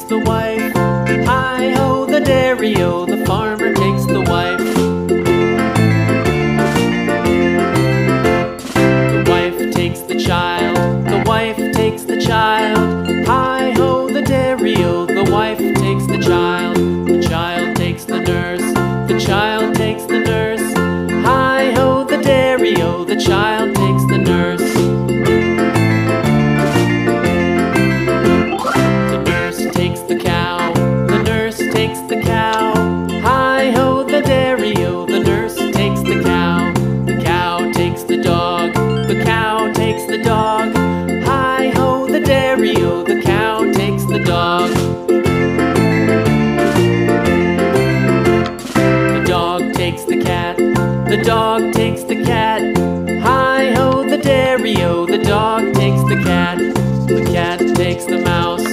the wife. Hi-ho, the dairy-o, the farmer takes the wife. The wife takes the child, the wife takes the child. Hi-ho, the dairy-o, the wife takes the child. The child takes the nurse, the child takes the nurse. Hi-ho, the dairy-o, the child takes the nurse. The nurse takes the cow, the nurse takes the cow. Hi-ho, the dairy-o, the nurse takes the cow. The cow takes the dog, the cow takes the dog. Hi-ho, the dairy-o, the cow takes the dog. The dog takes the cat, the dog takes the cat. Hi-ho, the dairy-o, the dog takes the cat. The cat takes the mouse,